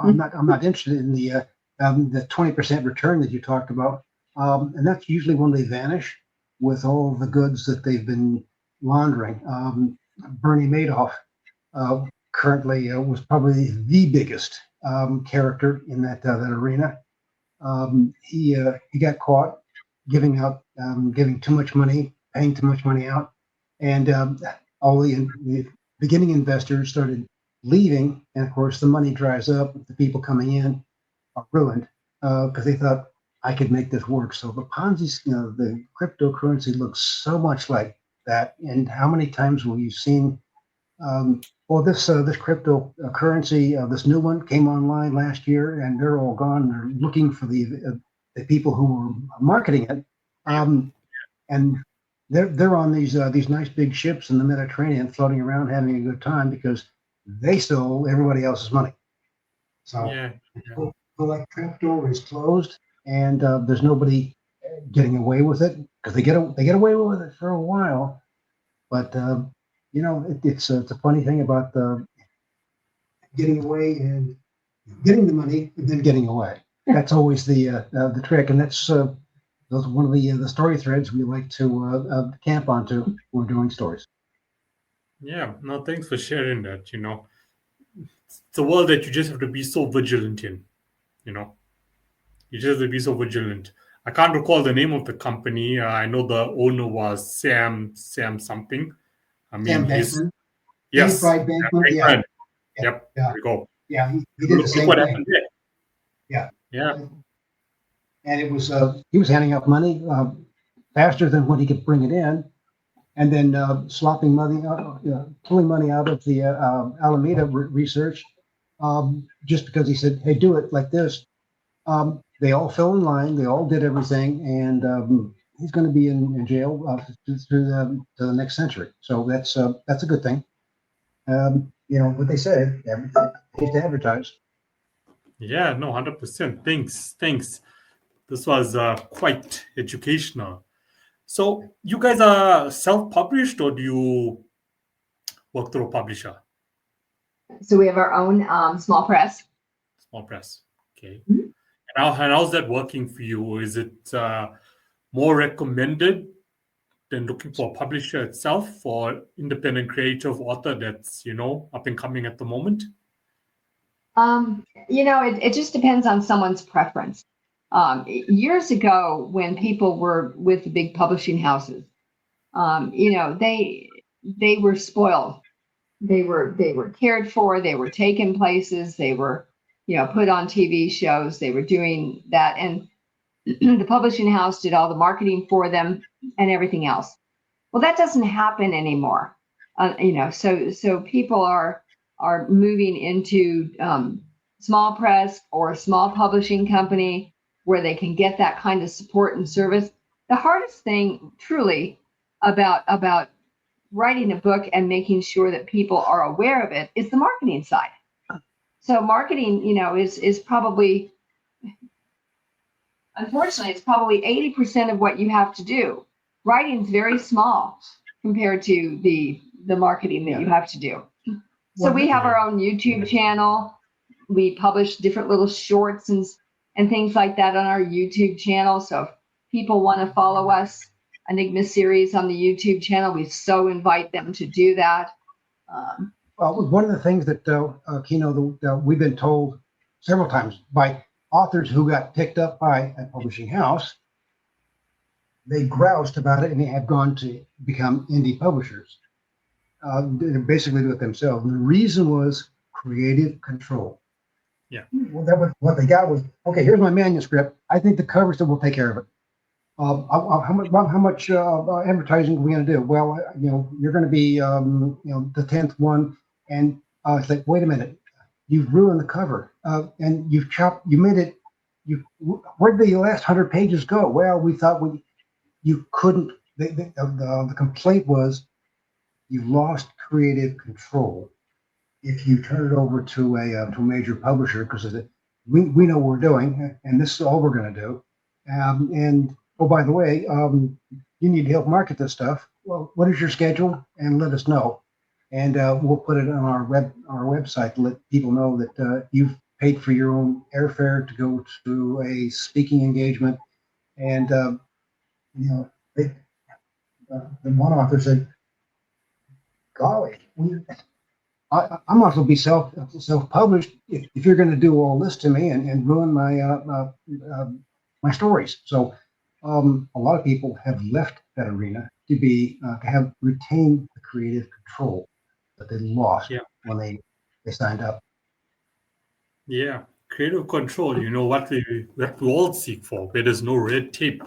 I'm not interested in the 20% return that you talked about. And that's usually when they vanish with all the goods that they've been laundering. Bernie Madoff currently was probably the biggest character in that arena. He got caught giving too much money, paying too much money out, and all the beginning investors started leaving, and of course the money dries up. The people coming in are ruined because they thought, I could make this work. So the Ponzi, the cryptocurrency looks so much like that. And how many times have you seen? This cryptocurrency, this new one came online last year, and they're all gone. They're looking for the people who were marketing it, and they're on these nice big ships in the Mediterranean, floating around, having a good time because they stole everybody else's money. So, the crypto is closed. And there's nobody getting away with it because they get away with it for a while, but it's a funny thing about getting away and getting the money and then getting away. That's always the trick, and that's one of the story threads we like to camp onto when we're doing stories. Yeah, no, thanks for sharing that. It's a world that you just have to be so vigilant in. You know, you just have to be so vigilant. I can't recall the name of the company. I know the owner was Sam something. I Sam mean, he's Bankman, Dave yes, Fried Bankman. Sam Yeah, Bankman. yeah, Yep, yeah, there we go. yeah. He did the Look same what thing. happened there. Yeah. Yeah, And it was he was handing out money faster than when he could bring it in, and then slopping money, pulling money out of the Alameda research, just because he said, "Hey, do it like this." They all fell in line. They all did everything, and he's going to be in jail through to the next century. So that's a good thing. What they say, pays to advertise. yeah, no, 100%. Thanks. This was quite educational. So, you guys are self-published, or do you work through a publisher? So we have our own small press. Small press. Okay. Mhm. And how's that working for you? Is it more recommended than looking for a publisher itself for independent creative author that's, up and coming at the moment? It just depends on someone's preference. Years ago, when people were with the big publishing houses, they were spoiled. They were cared for. They were taken places. They were, put on TV shows. They were doing that, and the publishing house did all the marketing for them and everything else. Well, that doesn't happen anymore. So people are moving into small press or a small publishing company where they can get that kind of support and service. The hardest thing, truly, about writing a book and making sure that people are aware of it is the marketing side. So marketing, is probably, unfortunately, it's probably 80% of what you have to do. Writing's very small compared to the marketing that you have to do. So we have our own YouTube channel. We publish different little shorts and things like that on our YouTube channel. So if people want to follow us, Enigma series on the YouTube channel, we so invite them to do that. Well, one of the things that Kino, we've been told several times by authors who got picked up by a publishing house, they groused about it and they have gone to become indie publishers. They basically do it themselves. And the reason was creative control. Yeah. Well, that was what they got was, okay, here's my manuscript. I think the cover still will take care of it. How much advertising are we going to do? Well, you're going to be, the 10th one. And it's like, wait a minute, you've ruined the cover. And you made it, where did the last 100 pages go? Well, we thought you couldn't, the complaint was you lost creative control if you turn it over to a major publisher, because we know what we're doing and this is all we're going to do. And oh, by the way, you need to help market this stuff. Well, what is your schedule? And let us know. And we'll put it on our website to let people know that you've paid for your own airfare to go to a speaking engagement. And the one author said, "Golly, I might as well be self-published if you're going to do all this to me and ruin my stories." So a lot of people have left that arena to have retained the creative control that they lost when they signed up. Yeah, creative control, what we all seek for, where there's no red tape.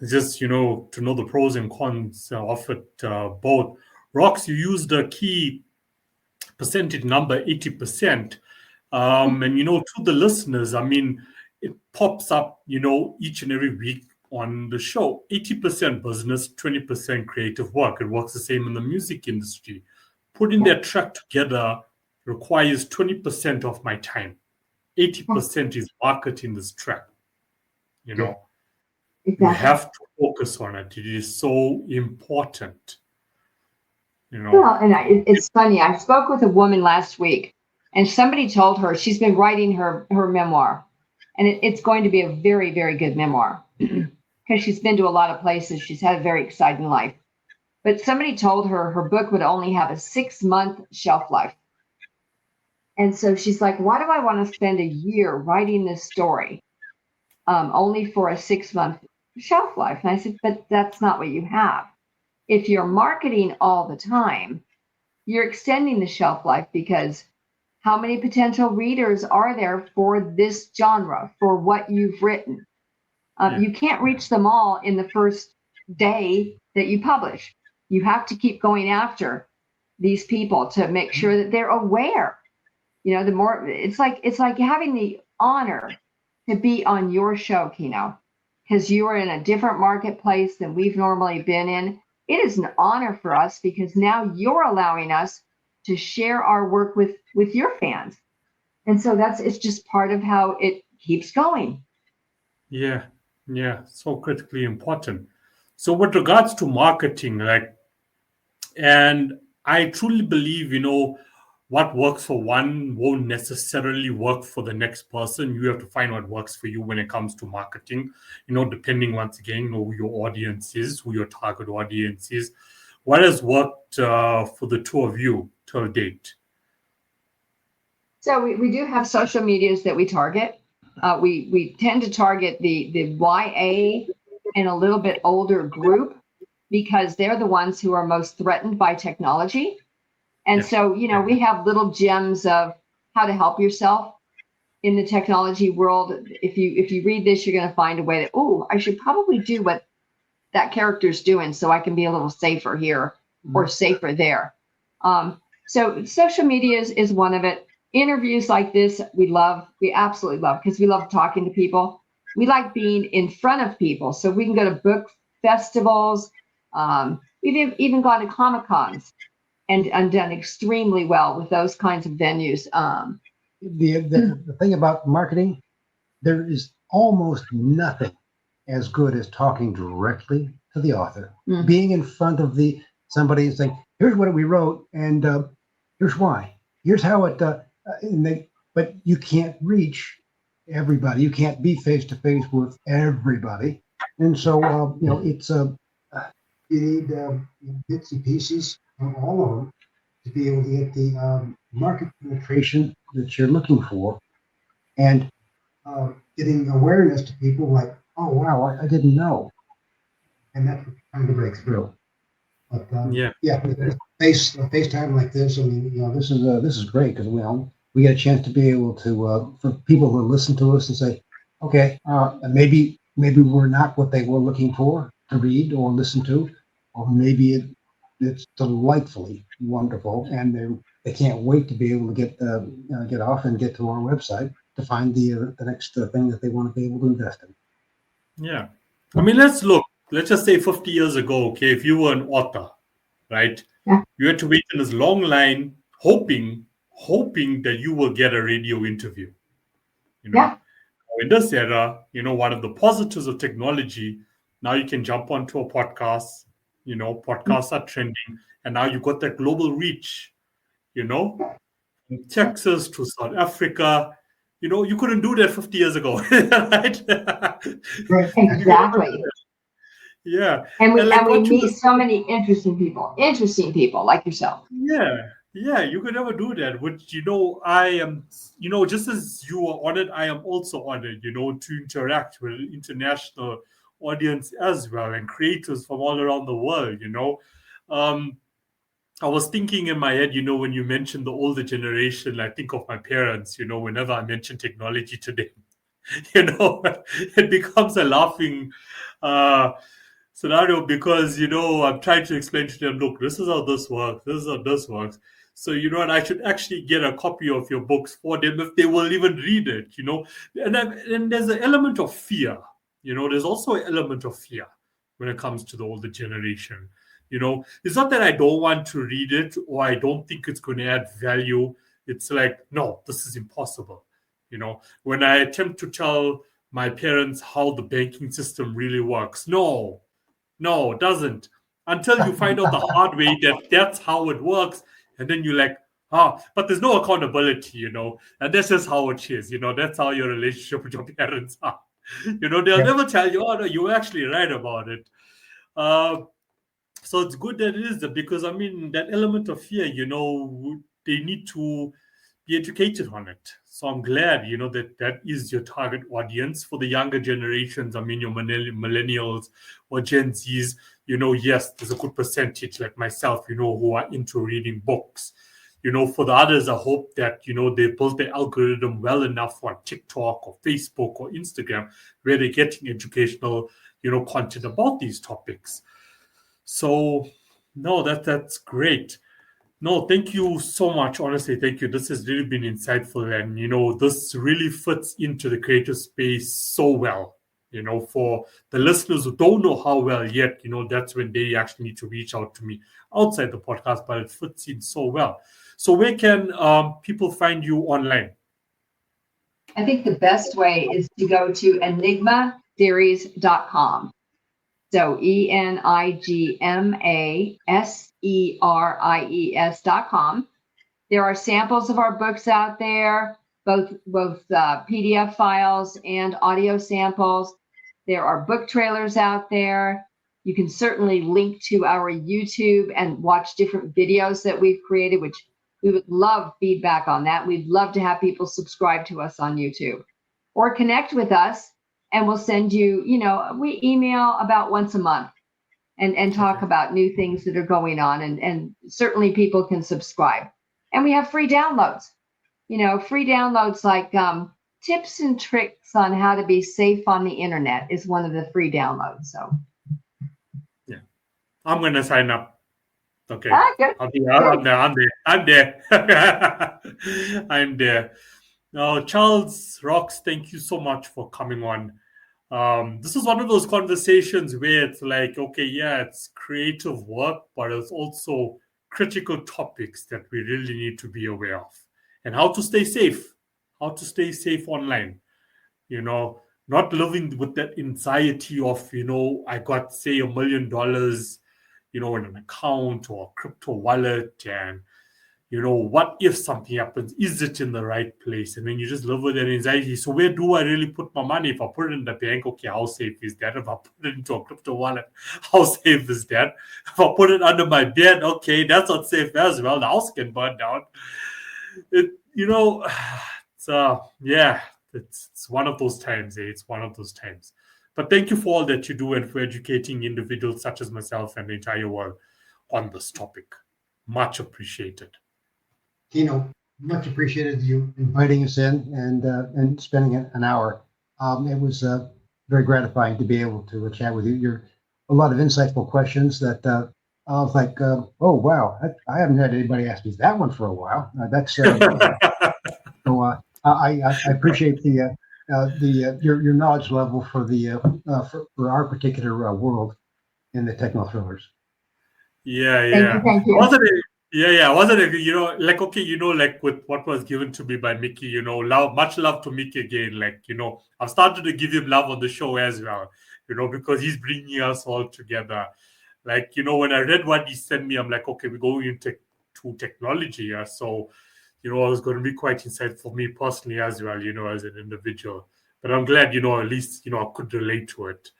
Just, to know the pros and cons of it both. Rox, you used the key percentage number, 80%. And, to the listeners, I mean, it pops up, each and every week on the show. 80% business, 20% creative work. It works the same in the music industry. Putting that track together requires 20% of my time. 80% is marketing this track. Exactly. You have to focus on it. It is so important. Well, and it's funny. I spoke with a woman last week, and somebody told her she's been writing her memoir, and it's going to be a very, very good memoir because she's been to a lot of places. She's had a very exciting life. But somebody told her book would only have a 6-month shelf life. And so she's like, why do I want to spend a year writing this story only for a 6-month shelf life? And I said, but that's not what you have. If you're marketing all the time, you're extending the shelf life, because how many potential readers are there for this genre, for what you've written? You can't reach them all in the first day that you publish. You have to keep going after these people to make sure that they're aware. The more it's like having the honor to be on your show, Kino, because you are in a different marketplace than we've normally been in. It is an honor for us because now you're allowing us to share our work with your fans. And so it's just part of how it keeps going. Yeah, so critically important. So with regards to marketing, and I truly believe, what works for one won't necessarily work for the next person. You have to find what works for you when it comes to marketing, depending once again, who your audience is, who your target audience is. What has worked for the two of you till date? So we do have social medias that we target. We tend to target the YA and a little bit older group because they're the ones who are most threatened by technology. And so, we have little gems of how to help yourself in the technology world. If you read this, you're going to find a way that, I should probably do what that character's doing so I can be a little safer here or safer there. So social media is one of it. Interviews like this, we absolutely love, because we love talking to people. We like being in front of people. So we can go to book festivals. We've even gone to Comic-Cons and done extremely well with those kinds of venues. The thing about marketing, there is almost nothing as good as talking directly to the author, being in front of somebody and saying, here's what we wrote, and here's why. Here's how it. But you can't reach everybody. You can't be face to face with everybody, and so it's you need bits and pieces of all of them to be able to get the market penetration that you're looking for, and getting awareness to people like, oh wow, I didn't know, and that's what you're trying to break through. But FaceTime like this, I mean, this is great because we get a chance to be able to for people who listen to us and say, okay, maybe we're not what they were looking for to read or listen to, or maybe it's delightfully wonderful, and they can't wait to be able to get off and get to our website to find the next thing that they want to be able to invest in. Yeah, I mean, let's just say 50 years ago, okay, if you were an author, right, you had to wait in this long line, hoping that you will get a radio interview. In this era, one of the positives of technology, now you can jump onto a podcast. Podcasts are trending, and now you got that global reach. From Texas to South Africa. You couldn't do that 50 years ago, right? Exactly. Yeah. And we meet so many interesting people like yourself. Yeah, you could never do that. Which, I am, just as you are honored, I am also honored, to interact with international audience as well, and creators from all around the world, I was thinking in my head, when you mentioned the older generation, I think of my parents, whenever I mention technology to them, it becomes a laughing scenario because, I'm trying to explain to them, look, this is how this works. This is how this works. So, and I should actually get a copy of your books for them if they will even read it, and there's an element of fear, there's also an element of fear when it comes to the older generation. It's not that I don't want to read it or I don't think it's going to add value. It's like, no, this is impossible. When I attempt to tell my parents how the banking system really works, no, it doesn't. Until you find out the hard way that that's how it works. And then you're like, but there's no accountability, and this is how it is. That's how your relationship with your parents are. They'll never tell you, oh, no, you're actually right about it. So it's good that it is there because, I mean, that element of fear, they need to be educated on it. So I'm glad, that is your target audience. For the younger generations, I mean, your millennials or Gen Zs, yes, there's a good percentage like myself, who are into reading books. For the others, I hope that, they built the algorithm well enough on TikTok or Facebook or Instagram where they're getting educational, content about these topics. So, no, that's great. No, thank you so much. Honestly, thank you. This has really been insightful. And, this really fits into the creative space so well. For the listeners who don't know how well yet, that's when they actually need to reach out to me outside the podcast, but it fits in so well. So where can people find you online? I think the best way is to go to enigmaseries.com. So ENIGMASERIES.com. There are samples of our books out there, both PDF files and audio samples. There are book trailers out there. You can certainly link to our YouTube and watch different videos that we've created, which we would love feedback on that. We'd love to have people subscribe to us on YouTube or connect with us, and we'll send you, we email about once a month and talk about new things that are going on, and certainly people can subscribe. And we have free downloads, free downloads like tips and tricks on how to be safe on the internet is one of the free downloads. So yeah, I'm going to sign up. Okay. Good. I'm there. I'm there. Now, Charles Rocks, thank you so much for coming on. This is one of those conversations where it's like, okay, yeah, it's creative work, but it's also critical topics that we really need to be aware of, and how to stay safe online. Not living with that anxiety of, I got, say, $1 million, in an account or a crypto wallet, and what if something happens? Is it in the right place? And then you just live with that anxiety. So where do I really put my money? If I put it in the bank, okay, how safe is that? If I put it into a crypto wallet, how safe is that? If I put it under my bed, okay, that's not safe as well. The house can burn down. It's one of those times. It's one of those times. But thank you for all that you do and for educating individuals such as myself and the entire world on this topic. Much appreciated. Tino, much appreciated you inviting us in and spending an hour. It was very gratifying to be able to chat with you. You're a lot of insightful questions that I was like, oh wow, I haven't had anybody ask me that one for a while. So I appreciate your knowledge level for for our particular world in the techno thrillers. Yeah. Thank you. Wasn't it? Yeah. Wasn't it? Like with what was given to me by Mickey. Much love to Mickey again. I've started to give him love on the show as well. Because he's bringing us all together. When I read what he sent me, I'm like, okay, we're going into technology. Yeah, so. It was going to be quite insightful for me personally as well, as an individual. But I'm glad, at least, I could relate to it.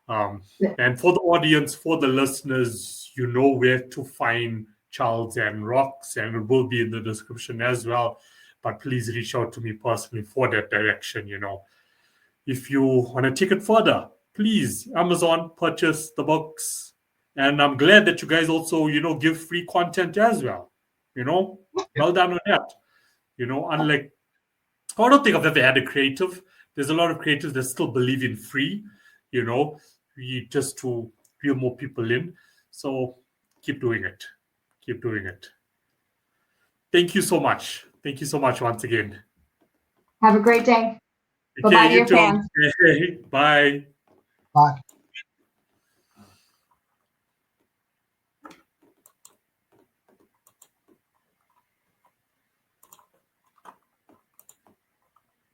And for the audience, for the listeners, where to find Charles and Rocks, and it will be in the description as well. But please reach out to me personally for that direction, If you want to take it further, please, Amazon, purchase the books. And I'm glad that you guys also, give free content as well. Well done on that. Unlike, I don't think I've ever had a creative. There's a lot of creatives that still believe in free, just to reel more people in. So keep doing it. Keep doing it. Thank you so much. Thank you so much once again. Have a great day. Bye-bye to your fans. Bye. Bye.